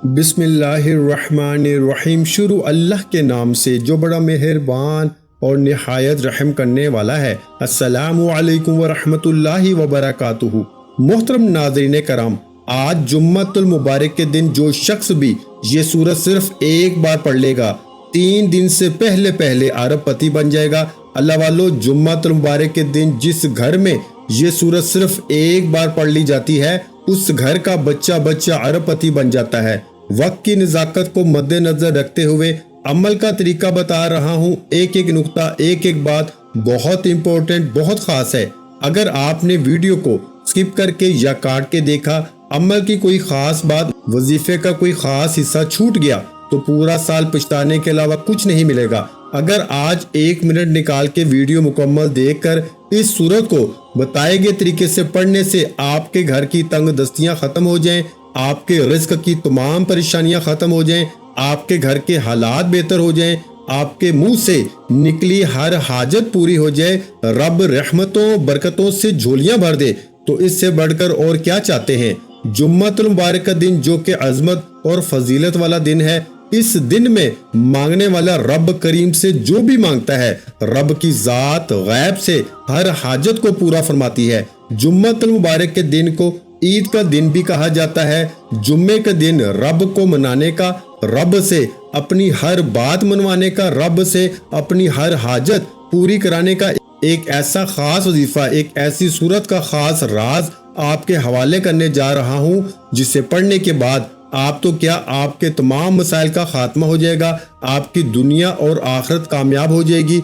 بسم اللہ الرحمن الرحیم۔ شروع اللہ کے نام سے جو بڑا مہربان اور نہایت رحم کرنے والا ہے۔ السلام علیکم ورحمۃ اللہ وبرکاتہ۔ محترم ناظرین کرام، آج جمعۃ المبارک کے دن جو شخص بھی یہ سورت صرف ایک بار پڑھ لے گا 3 دن سے پہلے ارب پتی بن جائے گا۔ اللہ والو، جمعۃ المبارک کے دن جس گھر میں یہ سورت صرف ایک بار پڑھ لی جاتی ہے اس گھر کا بچہ ارب پتی بن جاتا ہے۔ وقت کی نزاکت کو مد نظر رکھتے ہوئے عمل کا طریقہ بتا رہا ہوں۔ ایک نقطہ، ایک بات بہت امپورٹنٹ، بہت خاص ہے۔ اگر آپ نے ویڈیو کو سکپ کر کے یا کاٹ کے دیکھا، عمل کی کوئی خاص بات، وظیفے کا کوئی خاص حصہ چھوٹ گیا تو پورا سال پچھتانے کے علاوہ کچھ نہیں ملے گا۔ اگر آج 1 منٹ نکال کے ویڈیو مکمل دیکھ کر اس سورت کو بتائے گئے طریقے سے پڑھنے سے آپ کے گھر کی تنگ دستیاں ختم ہو جائیں، آپ کے رزق کی تمام پریشانیاں ختم ہو جائیں، آپ کے گھر کے حالات بہتر ہو جائیں، آپ کے منہ سے نکلی ہر حاجت پوری ہو جائے، رب رحمتوں برکتوں سے جھولیاں بھر دے، تو اس سے بڑھ کر اور کیا چاہتے ہیں۔ جمعۃ المبارک کا دن جو کہ عظمت اور فضیلت والا دن ہے، اس دن میں مانگنے والا رب کریم سے جو بھی مانگتا ہے، رب کی ذات غیب سے ہر حاجت کو پورا فرماتی ہے۔ جمعۃ المبارک کے دن کو عید کا دن بھی کہا جاتا ہے۔ جمعے کا دن رب کو منانے کا، رب سے اپنی ہر بات منوانے کا، رب سے اپنی ہر حاجت پوری کرانے کا ایک ایسا خاص وظیفہ، ایک ایسی صورت کا خاص راز آپ کے حوالے کرنے جا رہا ہوں، جسے پڑھنے کے بعد آپ تو کیا، آپ کے تمام مسائل کا خاتمہ ہو جائے گا، آپ کی دنیا اور آخرت کامیاب ہو جائے گی۔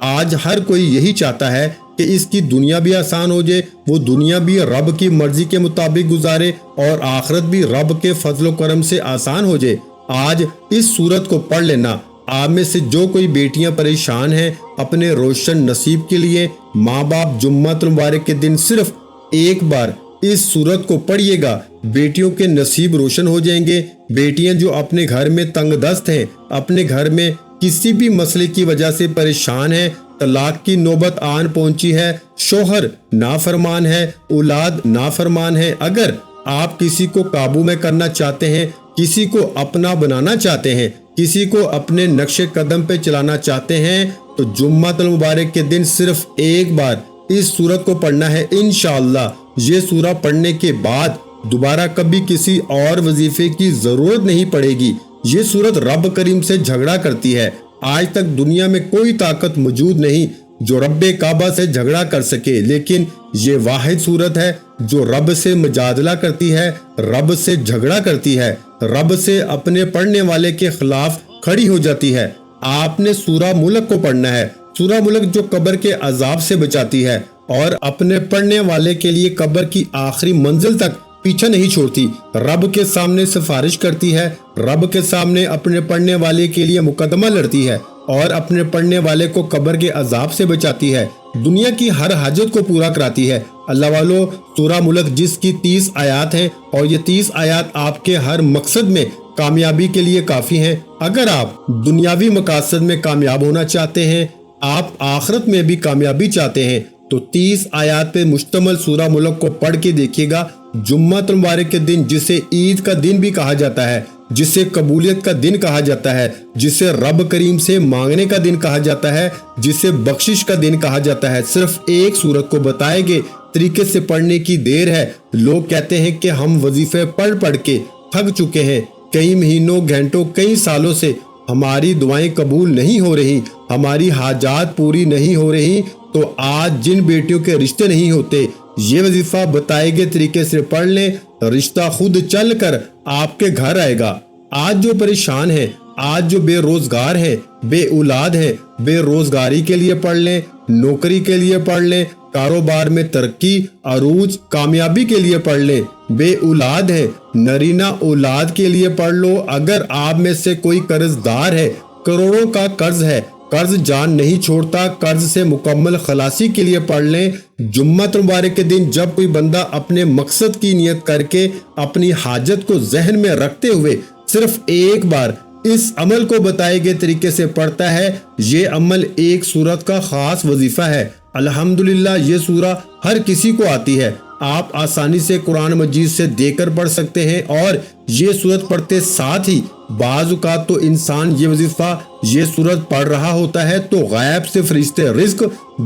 آج ہر کوئی یہی چاہتا ہے کہ اس کی دنیا بھی آسان ہو جائے، وہ دنیا بھی رب کی مرضی کے مطابق گزارے اور آخرت بھی رب کے فضل و کرم سے آسان ہو جائے۔ آج اس سورت کو پڑھ لینا۔ آپ میں سے جو کوئی بیٹیاں پریشان ہیں اپنے روشن نصیب کے لیے، ماں باپ جمعۃ المبارک کے دن صرف ایک بار اس سورت کو پڑھیے گا، بیٹیوں کے نصیب روشن ہو جائیں گے۔ بیٹیاں جو اپنے گھر میں تنگ دست ہیں، اپنے گھر میں کسی بھی مسئلے کی وجہ سے پریشان ہیں، طلاق کی نوبت آن پہنچی ہے، شوہر نافرمان ہے، اولاد نافرمان ہے، اگر آپ کسی کو قابو میں کرنا چاہتے ہیں، کسی کو اپنا بنانا چاہتے ہیں، کسی کو اپنے نقش قدم پہ چلانا چاہتے ہیں، تو جمعۃ المبارک کے دن صرف ایک بار اس سورت کو پڑھنا ہے۔ انشاءاللہ یہ سورہ پڑھنے کے بعد دوبارہ کبھی کسی اور وظیفے کی ضرورت نہیں پڑے گی۔ یہ سورت رب کریم سے جھگڑا کرتی ہے۔ آج تک دنیا میں کوئی طاقت موجود نہیں جو رب کعبہ سے جھگڑا کر سکے، لیکن یہ واحد سورت ہے جو رب سے مجادلہ کرتی ہے، رب سے جھگڑا کرتی ہے، رب سے اپنے پڑھنے والے کے خلاف کھڑی ہو جاتی ہے۔ آپ نے سورہ ملک کو پڑھنا ہے، سورہ ملک جو قبر کے عذاب سے بچاتی ہے اور اپنے پڑھنے والے کے لیے قبر کی آخری منزل تک پیچھا نہیں چھوڑتی، رب کے سامنے سفارش کرتی ہے، رب کے سامنے اپنے پڑھنے والے کے لیے مقدمہ لڑتی ہے اور اپنے پڑھنے والے کو قبر کے عذاب سے بچاتی ہے، دنیا کی ہر حاجت کو پورا کراتی ہے۔ اللہ والو، سورہ ملک جس کی 30 آیات ہیں اور یہ 30 آیات آپ کے ہر مقصد میں کامیابی کے لیے کافی ہیں۔ اگر آپ دنیاوی مقاصد میں کامیاب ہونا چاہتے ہیں، آپ آخرت میں بھی کامیابی چاہتے ہیں، تو 30 آیات پہ مشتمل سورہ ملک کو پڑھ کے دیکھیے گا۔ جمعۃ المبارک کے دن جسے عید کا دن بھی کہا جاتا ہے، جسے قبولیت کا دن کہا جاتا ہے، جسے رب کریم سے مانگنے کا دن کہا جاتا ہے، جسے بخشش کا دن کہا جاتا ہے، صرف ایک سورت کو بتائے گئے طریقے سے پڑھنے کی دیر ہے۔ لوگ کہتے ہیں کہ ہم وظیفے پڑھ کے تھک چکے ہیں، کئی مہینوں، گھنٹوں، کئی سالوں سے ہماری دعائیں قبول نہیں ہو رہی، ہماری حاجات پوری نہیں ہو رہی، تو آج جن بیٹیوں کے رشتے نہیں ہوتے، یہ وظیفہ بتائے گئے طریقے سے پڑھ لیں، رشتہ خود چل کر آپ کے گھر آئے گا۔ آج جو پریشان ہیں، آج جو بے روزگار ہیں، بے اولاد ہیں، بے روزگاری کے لیے پڑھ لیں، نوکری کے لیے پڑھ لیں، کاروبار میں ترقی، عروج، کامیابی کے لیے پڑھ لیں، بے اولاد ہے، نرینہ اولاد کے لیے پڑھ لو۔ اگر آپ میں سے کوئی قرض دار ہے، کروڑوں کا قرض ہے، قرض جان نہیں چھوڑتا، قرض سے مکمل خلاصی کے لیے پڑھ لیں۔ جمعۃ المبارک کے دن جب کوئی بندہ اپنے مقصد کی نیت کر کے اپنی حاجت کو ذہن میں رکھتے ہوئے صرف ایک بار اس عمل کو بتائے گئے طریقے سے پڑھتا ہے، یہ عمل ایک سورت کا خاص وظیفہ ہے۔ الحمدللہ یہ سورہ ہر کسی کو آتی ہے، آپ آسانی سے قرآن مجید سے دیکھ کر پڑھ سکتے ہیں، اور یہ سورت پڑھتے ساتھ ہی بعض اوقات تو انسان یہ وظیفہ یہ سورت پڑھ رہا ہوتا ہے تو غیب سے فرشتے رزق،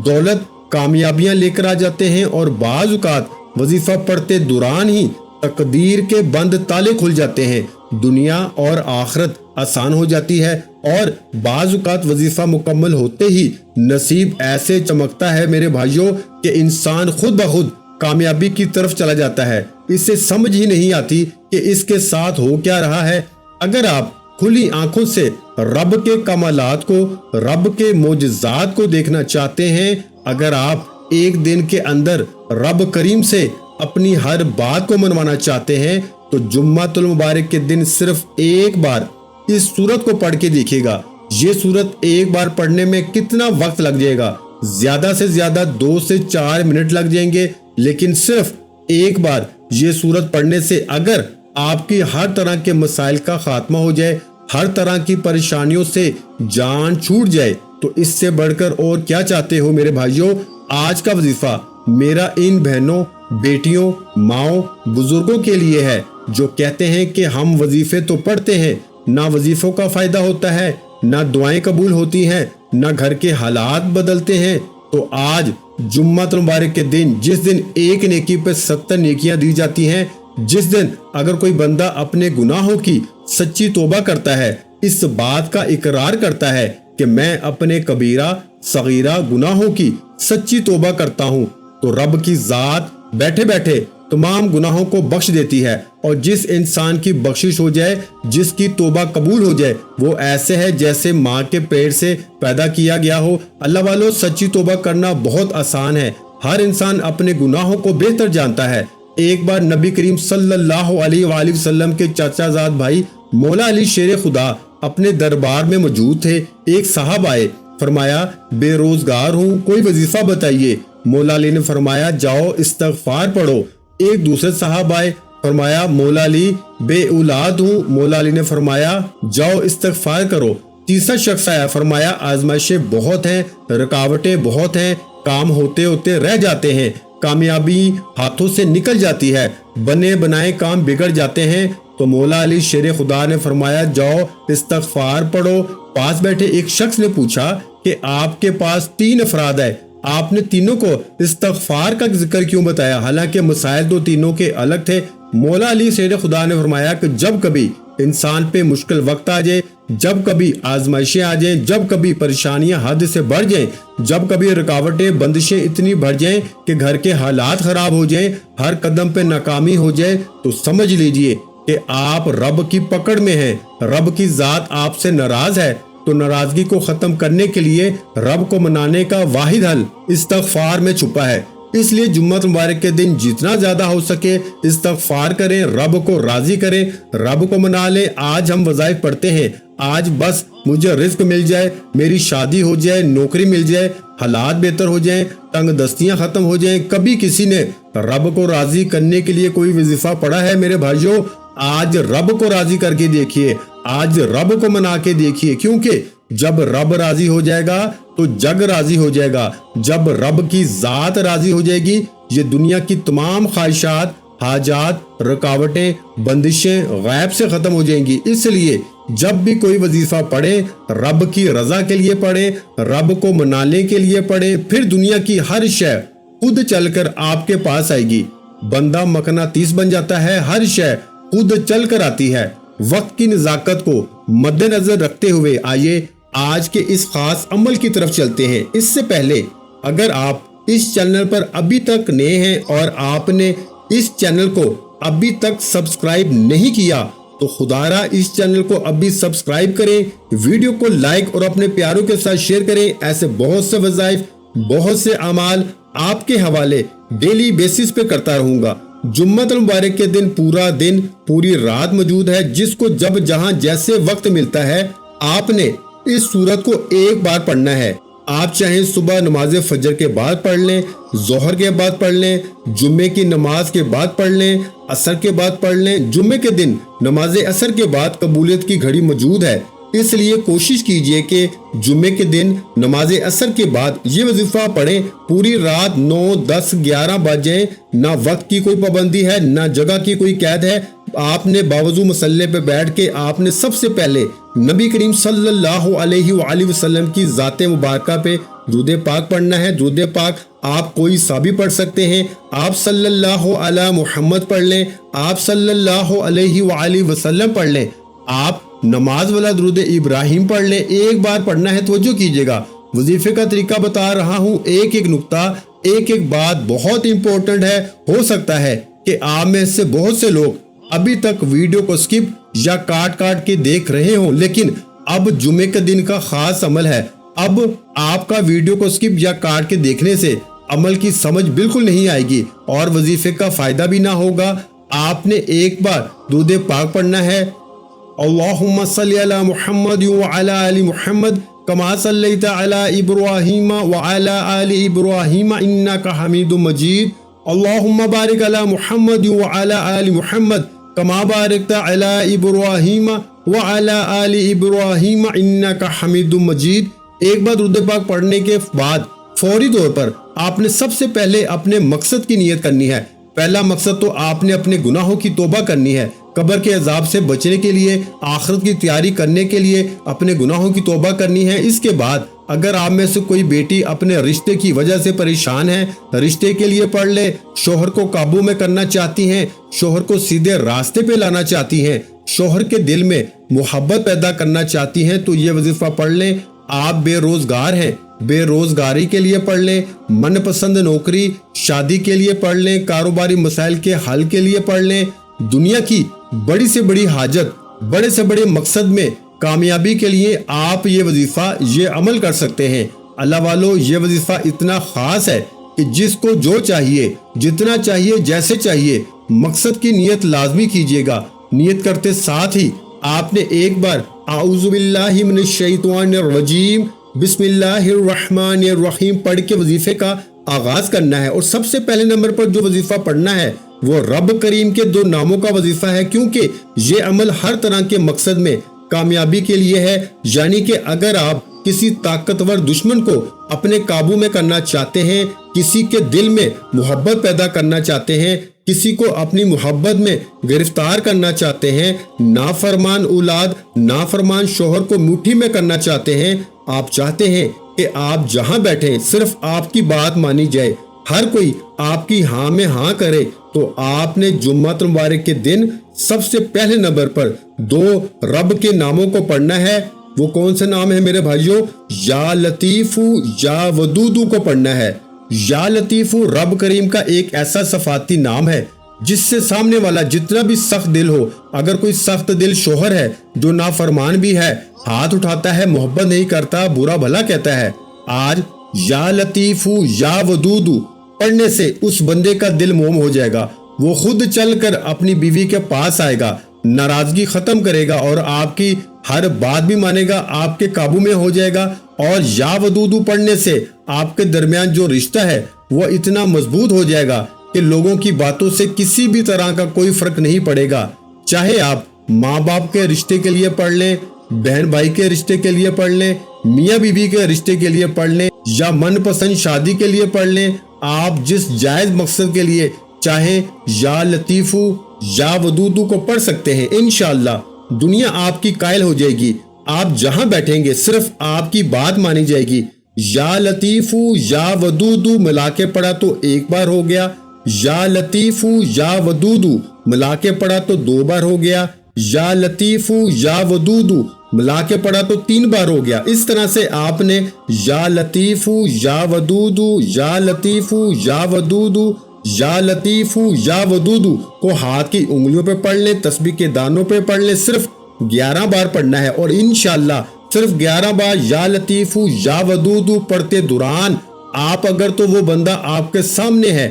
دولت، کامیابیاں لے کر آ جاتے ہیں، اور بعض اوقات وظیفہ پڑھتے دوران ہی تقدیر کے بند تالے کھل جاتے ہیں، دنیا اور آخرت آسان ہو جاتی ہے، اور بعض اوقات وظیفہ مکمل ہوتے ہی نصیب ایسے چمکتا ہے میرے بھائیوں کہ انسان خود بخود کامیابی کی طرف چلا جاتا ہے، اسے سمجھ ہی نہیں آتی کہ اس کے ساتھ ہو کیا رہا ہے۔ اگر آپ کھلی آنکھوں سے رب کے کمالات کو، رب کے معجزات کو دیکھنا چاہتے ہیں، اگر آپ ایک دن کے اندر رب کریم سے اپنی ہر بات کو منوانا چاہتے ہیں تو جمعۃ المبارک کے دن صرف ایک بار اس سورت کو پڑھ کے دیکھیے گا۔ یہ سورت ایک بار پڑھنے میں کتنا وقت لگ جائے گا؟ زیادہ سے زیادہ 2 سے 4 منٹ لگ جائیں گے، لیکن صرف ایک بار یہ سورت پڑھنے سے اگر آپ کی ہر طرح کے مسائل کا خاتمہ ہو جائے، ہر طرح کی پریشانیوں سے جان چھوٹ جائے، تو اس سے بڑھ کر اور کیا چاہتے ہو میرے بھائیوں؟ آج کا وظیفہ میرا ان بہنوں، بیٹیوں، ماؤں، بزرگوں کے لیے ہے جو کہتے ہیں کہ ہم وظیفے تو پڑھتے ہیں، نہ وظیفوں کا فائدہ ہوتا ہے، نہ دعائیں قبول ہوتی ہیں، نہ گھر کے حالات بدلتے ہیں۔ تو آج جمعۃ المبارک کے دن، جس دن ایک نیکی پہ 70 نیکیاں دی جاتی ہیں، جس دن اگر کوئی بندہ اپنے گناہوں کی سچی توبہ کرتا ہے، اس بات کا اقرار کرتا ہے کہ میں اپنے کبیرہ صغیرہ گناہوں کی سچی توبہ کرتا ہوں، تو رب کی ذات بیٹھے بیٹھے تمام گناہوں کو بخش دیتی ہے، اور جس انسان کی بخشش ہو جائے، جس کی توبہ قبول ہو جائے، وہ ایسے ہے جیسے ماں کے پیٹ سے پیدا کیا گیا ہو۔ اللہ والو، سچی توبہ کرنا بہت آسان ہے، ہر انسان اپنے گناہوں کو بہتر جانتا ہے۔ ایک بار نبی کریم صلی اللہ علیہ وآلہ وسلم کے چاچا زاد بھائی مولا علی شیر خدا اپنے دربار میں موجود تھے۔ ایک صاحب آئے، فرمایا بے روزگار ہوں، کوئی وظیفہ بتائیے۔ مولا علی نے فرمایا جاؤ استغفار پڑھو۔ ایک دوسرے صاحب آئے، فرمایا مولا علی بے اولاد ہوں۔ مولا علی نے فرمایا جاؤ استغفار کرو۔ تیسرا شخص آیا، فرمایا آزمائشیں بہت ہیں، رکاوٹیں بہت ہیں، کام ہوتے ہوتے رہ جاتے ہیں، کامیابی ہاتھوں سے نکل جاتی ہے، بنے بنائے کام بگڑ جاتے ہیں۔ تو مولا علی شیر خدا نے فرمایا جاؤ استغفار پڑھو۔ پاس بیٹھے ایک شخص نے پوچھا کہ آپ کے پاس 3 افراد ہے، آپ نے تینوں کو استغفار کا ذکر کیوں بتایا، حالانکہ مسائل تو تینوں کے الگ تھے؟ مولا علی شیر خدا نے فرمایا کہ جب کبھی انسان پہ مشکل وقت آ جائے، جب کبھی آزمائشیں آ جائیں، جب کبھی پریشانیاں حد سے بڑھ جائیں، جب کبھی رکاوٹیں بندشیں اتنی بڑھ جائیں کہ گھر کے حالات خراب ہو جائیں، ہر قدم پہ ناکامی ہو جائے، تو سمجھ لیجئے کہ آپ رب کی پکڑ میں ہیں، رب کی ذات آپ سے ناراض ہے۔ تو ناراضگی کو ختم کرنے کے لیے رب کو منانے کا واحد حل استغفار میں چھپا ہے۔ اس لیے جمعۃ مبارک کے دن جتنا زیادہ ہو سکے استغفار کریں، رب کو راضی کریں، رب کو منا لیں۔ آج ہم وظائف پڑھتے ہیں، آج بس مجھے رزق مل جائے، میری شادی ہو جائے، نوکری مل جائے، حالات بہتر ہو جائیں، تنگ دستیاں ختم ہو جائیں۔ کبھی کسی نے رب کو راضی کرنے کے لیے کوئی وظیفہ پڑھا ہے میرے بھائیوں؟ آج رب کو راضی کر کے دیکھیے، آج رب کو منا کے دیکھیے، کیونکہ جب رب راضی ہو جائے گا تو جگ راضی ہو جائے گا۔ جب رب کی ذات راضی ہو جائے گی، یہ دنیا کی تمام خواہشات، حاجات، رکاوٹیں، بندشیں غیب سے ختم ہو جائیں گی۔ اس لیے جب بھی کوئی وظیفہ پڑھے، رب کی رضا کے لیے پڑھے، رب کو منانے کے لیے پڑھے، پھر دنیا کی ہر شے خود چل کر آپ کے پاس آئے گی۔ بندہ مقناطیس بن جاتا ہے، ہر شے خود چل کر آتی ہے۔ وقت کی نزاکت کو مد نظر رکھتے ہوئے آئیے آج کے اس خاص عمل کی طرف چلتے ہیں۔ اس سے پہلے اگر آپ اس چینل پر ابھی تک نئے ہیں اور آپ نے اس چینل کو ابھی تک سبسکرائب نہیں کیا تو خدارا اس چینل کو ابھی سبسکرائب کریں، ویڈیو کو لائک اور اپنے پیاروں کے ساتھ شیئر کریں۔ ایسے بہت سے وظائف، بہت سے اعمال آپ کے حوالے ڈیلی بیسس پہ کرتا رہوں گا۔ جمعۃ المبارک کے دن پورا دن، پوری رات موجود ہے، جس کو جب جہاں جیسے وقت ملتا ہے آپ نے اس سورت کو ایک بار پڑھنا ہے۔ آپ چاہیں صبح نماز فجر کے بعد پڑھ لیں، ظہر کے بعد پڑھ لیں، جمعے کی نماز کے بعد پڑھ لیں، عصر کے بعد پڑھ لیں۔ جمعے کے دن نماز عصر کے بعد قبولیت کی گھڑی موجود ہے، اس لیے کوشش کیجئے کہ جمعے کے دن نماز عصر کے بعد یہ وظیفہ پڑھیں۔ پوری رات 9، 10، 11 بجے، نہ وقت کی کوئی پابندی ہے، نہ جگہ کی کوئی قید ہے۔ آپ نے باوضو مصلی پہ بیٹھ کے آپ نے سب سے پہلے نبی کریم صلی اللہ علیہ وآلہ وسلم کی ذات مبارکہ پہ درود پاک پڑھنا ہے۔ درود پاک آپ کوئی سا بھی پڑھ سکتے ہیں۔ آپ صلی اللہ علی محمد پڑھ لیں، آپ صلی اللہ علیہ وآلہ وسلم پڑھ لیں، آپ نماز والا درود ابراہیم پڑھ لیں۔ ایک بار پڑھنا ہے، توجہ کیجئے گا، وظیفے کا طریقہ بتا رہا ہوں، ایک ایک نقطہ، ایک ایک بات بہت امپورٹنٹ ہے۔ ہو سکتا ہے کہ آپ میں سے بہت سے لوگ ابھی تک ویڈیو کو سکپ یا کاٹ کے دیکھ رہے ہوں، لیکن اب جمعے کے دن کا خاص عمل ہے۔ اب آپ کا ویڈیو کو سکپ یا کاٹ کے دیکھنے سے عمل کی سمجھ بالکل نہیں آئے گی اور وظیفے کا فائدہ بھی نہ ہوگا۔ آپ نے ایک بار درود پاک پڑھنا ہے، اللہم صلی علی محمد وعلی آل محمد کما صلیت علی ابراہیم وعلی آل ابراہیم انک حمید مجید، اللہم بارک علی محمد وعلی آل محمد کما بارکت علی ابراہیم وعلی آل ابراہیم انک حمید مجید۔ ایک بار درود پاک پڑھنے کے بعد فوری طور پر آپ نے سب سے پہلے اپنے مقصد کی نیت کرنی ہے۔ پہلا مقصد تو آپ نے اپنے گناہوں کی توبہ کرنی ہے، قبر کے عذاب سے بچنے کے لیے، آخرت کی تیاری کرنے کے لیے اپنے گناہوں کی توبہ کرنی ہے۔ اس کے بعد اگر آپ میں سے کوئی بیٹی اپنے رشتے کی وجہ سے پریشان ہے، رشتے کے لیے پڑھ لے، شوہر کو قابو میں کرنا چاہتی ہیں، شوہر کو سیدھے راستے پہ لانا چاہتی ہیں، شوہر کے دل میں محبت پیدا کرنا چاہتی ہیں، تو یہ وظیفہ پڑھ لیں۔ آپ بے روزگار ہیں، بے روزگاری کے لیے پڑھ لیں، من پسند نوکری، شادی کے لیے پڑھ لیں، کاروباری مسائل کے حل کے لیے پڑھ لیں، دنیا کی بڑی سے بڑی حاجت، بڑے سے بڑے مقصد میں کامیابی کے لیے آپ یہ وظیفہ، یہ عمل کر سکتے ہیں۔ اللہ والو، یہ وظیفہ اتنا خاص ہے کہ جس کو جو چاہیے، جتنا چاہیے، جیسے چاہیے، مقصد کی نیت لازمی کیجیے گا۔ نیت کرتے ساتھ ہی آپ نے ایک بار اعوذ باللہ من الشیطان الرجیم بسم اللہ الرحمن الرحیم پڑھ کے وظیفے کا آغاز کرنا ہے۔ اور سب سے پہلے نمبر پر جو وظیفہ پڑھنا ہے وہ رب کریم کے 2 ناموں کا وظیفہ ہے، کیونکہ یہ عمل ہر طرح کے مقصد میں کامیابی کے لیے ہے۔ یعنی کہ اگر آپ کسی طاقتور دشمن کو اپنے قابو میں کرنا چاہتے ہیں، کسی کے دل میں محبت پیدا کرنا چاہتے ہیں، کسی کو اپنی محبت میں گرفتار کرنا چاہتے ہیں، نافرمان اولاد، نافرمان شوہر کو مٹھی میں کرنا چاہتے ہیں، آپ چاہتے ہیں کہ آپ جہاں بیٹھیں صرف آپ کی بات مانی جائے، ہر کوئی آپ کی ہاں میں ہاں کرے، تو آپ نے جمعہ مبارک کے دن سب سے پہلے نمبر پر 2 رب کے ناموں کو پڑھنا ہے۔ وہ کون سے نام ہے میرے بھائیوں؟ یا لطیفو یا ودودو کو پڑھنا ہے۔ یا لطیفو رب کریم کا ایک ایسا صفاتی نام ہے جس سے سامنے والا جتنا بھی سخت دل ہو، اگر کوئی سخت دل شوہر ہے جو نافرمان بھی ہے، ہاتھ اٹھاتا ہے، محبت نہیں کرتا، برا بھلا کہتا ہے، آج یا لطیفو یا ودودو پڑھنے سے اس بندے کا دل موم ہو جائے گا، وہ خود چل کر اپنی بیوی کے پاس آئے گا، ناراضگی ختم کرے گا اور آپ کی ہر بات بھی مانے گا، آپ کے قابو میں ہو جائے گا۔ اور یا ودودو پڑھنے سے آپ کے درمیان جو رشتہ ہے وہ اتنا مضبوط ہو جائے گا کہ لوگوں کی باتوں سے کسی بھی طرح کا کوئی فرق نہیں پڑے گا۔ چاہے آپ ماں باپ کے رشتے کے لیے پڑھ لیں، بہن بھائی کے رشتے کے لیے پڑھ لیں، میاں بیوی کے رشتے کے لیے پڑھ لیں، یا من پسند شادی کے لیے پڑھ لیں، آپ جس جائز مقصد کے لیے چاہے یا لطیفو یا ودودو کو پڑھ سکتے ہیں۔ انشاءاللہ دنیا آپ کی قائل ہو جائے گی، آپ جہاں بیٹھیں گے صرف آپ کی بات مانی جائے گی۔ یا لطیفو یا ودودو ملا کے پڑھا تو ایک بار ہو گیا، یا لطیفو یا ودودو ملا کے پڑھا تو 2 بار ہو گیا، یا لطیفو یا ودودو ملا کے پڑھا تو 3 بار ہو گیا۔ اس طرح سے آپ نے یا لطیفو یا ودودو یا لطیفو یا ودودو یا لطیفو یا ودودو کو ہاتھ کی انگلیوں پہ پڑھ لیں، تسبیح کے دانوں پہ پڑھ لیں، صرف 11 بار پڑھنا ہے۔ اور انشاءاللہ صرف 11 بار یا لطیفو یا ودودو پڑھتے دوران آپ اگر تو وہ بندہ آپ کے سامنے ہے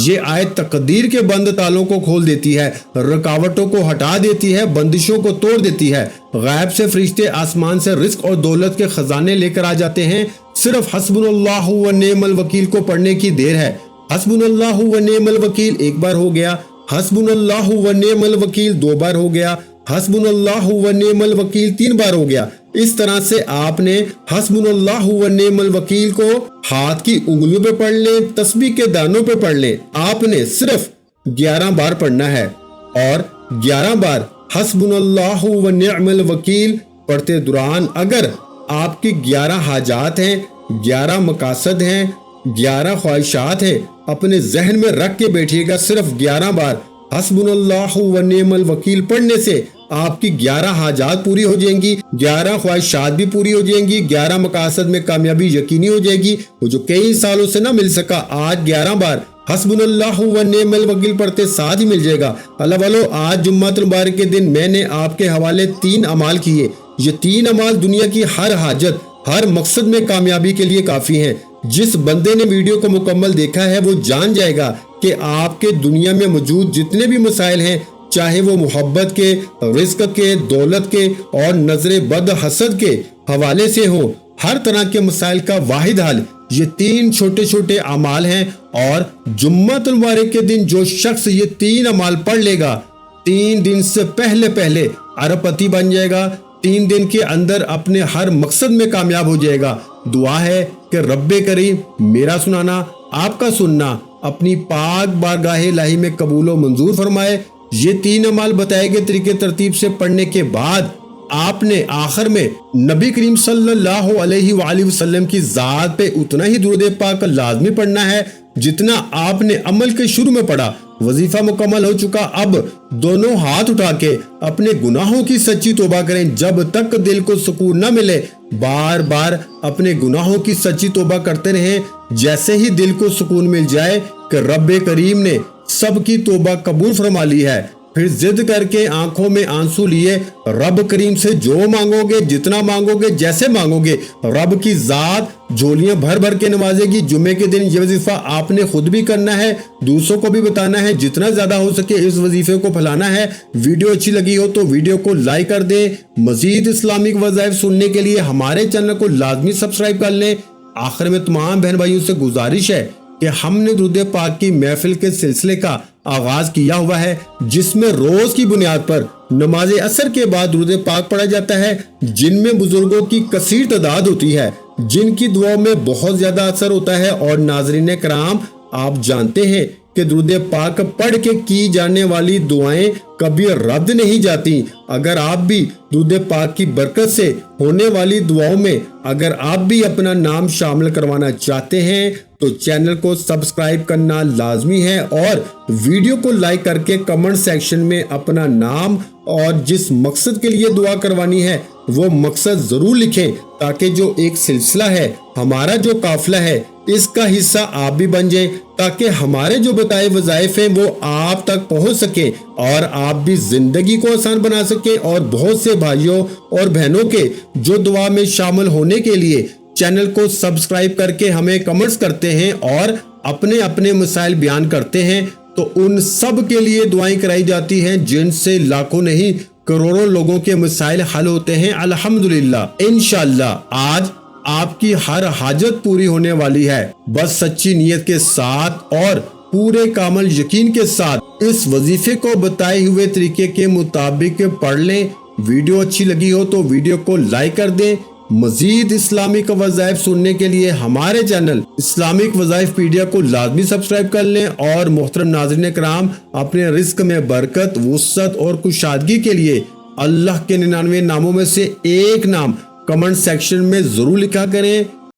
یہ آیت تقدیر کے بند تالوں کو کھول دیتی ہے، رکاوٹوں کو ہٹا دیتی ہے، بندشوں کو توڑ دیتی ہے۔ غیب سے فرشتے آسمان سے رزق اور دولت کے خزانے لے کر آ جاتے ہیں۔ صرف حسبنا اللہ و نعم الوکیل کو پڑھنے کی دیر ہے۔ حسبنا اللہ و نعم الوکیل ایک بار ہو گیا، حسبنا اللہ و نعم الوکیل دو بار ہو گیا، حسبنا اللہ و نعم الوکیل تین بار ہو گیا۔ اس طرح سے آپ نے حسبنا اللہ و نعم الوکیل کو ہاتھ کی انگلیوں پہ پڑھ لیں، تسبیح کے دانوں پہ پڑھ لیں۔ آپ نے صرف 11 بار پڑھنا ہے، اور 11 بار حسبنا اللہ و نعم الوکیل پڑھتے دوران اگر آپ کی 11 حاجات ہیں، 11 مقاصد ہیں، 11 خواہشات ہیں، اپنے ذہن میں رکھ کے بیٹھیے گا۔ صرف 11 بار حسبنا اللہ و نعم الوکیل پڑھنے سے آپ کی 11 حاجات پوری ہو جائیں گی، 11 خواہشات بھی پوری ہو جائیں گی، 11 مقاصد میں کامیابی یقینی ہو جائے گی۔ وہ جو کئی سالوں سے نہ مل سکا، آج 11 بار حسبنا اللہ و نعم الوکیل پڑھتے ساتھ ہی مل جائے گا۔ اللہ والو، آج جمعہ المبارک کے دن میں نے آپ کے حوالے 3 اعمال کیے۔ یہ 3 اعمال دنیا کی ہر حاجت، ہر مقصد میں کامیابی کے لیے کافی ہیں۔ جس بندے نے ویڈیو کو مکمل دیکھا ہے وہ جان جائے گا کہ آپ کے دنیا میں موجود جتنے بھی مسائل ہیں، چاہے وہ محبت کے، رزق کے، دولت کے اور نظر بد حسد کے حوالے سے ہو، ہر طرح کے مسائل کا واحد حل یہ 3 چھوٹے چھوٹے اعمال ہیں۔ اور جمعہ المبارک کے دن جو شخص یہ 3 اعمال پڑھ لے گا، 3 دن سے پہلے ارب پتی بن جائے گا، 3 دن کے اندر اپنے ہر مقصد میں کامیاب ہو جائے گا۔ دعا ہے کہ رب کریم میرا سنانا، آپ کا سننا اپنی پاک بارگاہ الہی میں قبول و منظور فرمائے۔ یہ 3 اعمال بتائے گئے طریقے ترتیب سے پڑھنے کے بعد آپ نے آخر میں نبی کریم صلی اللہ علیہ وآلہ وسلم کی ذات پہ اتنا ہی درود پاک لازمی پڑھنا ہے جتنا آپ نے عمل کے شروع میں پڑھا۔ وظیفہ مکمل ہو چکا، اب دونوں ہاتھ اٹھا کے اپنے گناہوں کی سچی توبہ کریں۔ جب تک دل کو سکون نہ ملے بار بار اپنے گناہوں کی سچی توبہ کرتے رہیں۔ جیسے ہی دل کو سکون مل جائے کہ رب کریم نے سب کی توبہ قبول فرما لی ہے، پھر ضد کر کے آنکھوں میں آنسو لیے رب کریم سے جو مانگو گے، جتنا مانگو گے، جیسے مانگو گے، رب کی ذات جھولیاں بھر بھر کے نوازے گی۔ جمعے کے دن یہ وظیفہ آپ نے خود بھی کرنا ہے، دوسروں کو بھی بتانا ہے، جتنا زیادہ ہو سکے اس وظیفے کو پھیلانا ہے۔ ویڈیو اچھی لگی ہو تو ویڈیو کو لائک کر دیں۔ مزید اسلامک وظائف سننے کے لیے ہمارے چینل کو لازمی سبسکرائب کر لیں۔ آخر میں تمام بہن بھائیوں سے گزارش ہے کہ ہم نے درود پاک کی محفل کے سلسلے کا آغاز کیا ہوا ہے، جس میں روز کی بنیاد پر نماز عصر کے بعد درود پاک پڑھا جاتا ہے، جن میں بزرگوں کی کثیر تعداد ہوتی ہے، جن کی دعاؤں میں بہت زیادہ اثر ہوتا ہے۔ اور ناظرین کرام، آپ جانتے ہیں کہ درود پاک پڑھ کے کی جانے والی دعائیں کبھی رد نہیں جاتی۔ اگر آپ بھی درود پاک کی برکت سے ہونے والی دعاؤں میں اگر آپ بھی اپنا نام شامل کروانا چاہتے ہیں تو چینل کو سبسکرائب کرنا لازمی ہے، اور ویڈیو کو لائک کر کے کمنٹ سیکشن میں اپنا نام اور جس مقصد کے لیے دعا کروانی ہے وہ مقصد ضرور لکھیں، تاکہ جو ایک سلسلہ ہے، ہمارا جو قافلہ ہے، اس کا حصہ آپ بھی بن جائیں، تاکہ ہمارے جو بتائے وظائف ہیں وہ آپ تک پہنچ سکیں اور آپ بھی زندگی کو آسان بنا سکیں۔ اور بہت سے بھائیوں اور بہنوں کے جو دعا میں شامل ہونے کے لیے چینل کو سبسکرائب کر کے ہمیں کمنٹس کرتے ہیں اور اپنے اپنے مسائل بیان کرتے ہیں، تو ان سب کے لیے دعائیں کرائی جاتی ہیں، جن سے لاکھوں نہیں کروڑوں لوگوں کے مسائل حل ہوتے ہیں الحمدللہ۔ انشاءاللہ آج آپ کی ہر حاجت پوری ہونے والی ہے، بس سچی نیت کے ساتھ اور پورے کامل یقین کے ساتھ اس وظیفے کو بتائے ہوئے طریقے کے مطابق پڑھ لیں۔ ویڈیو اچھی لگی ہو تو ویڈیو کو لائک کر دیں۔ مزید اسلامک وظائف سننے کے لیے ہمارے چینل اسلامک وظائف پیڈیا کو لازمی سبسکرائب کر لیں۔ اور محترم ناظرین کرام، اپنے رزق میں برکت، وسعت اور کشادگی کے لیے اللہ کے 99 ناموں میں سے ایک نام کمنٹ سیکشن میں ضرور لکھا کریں۔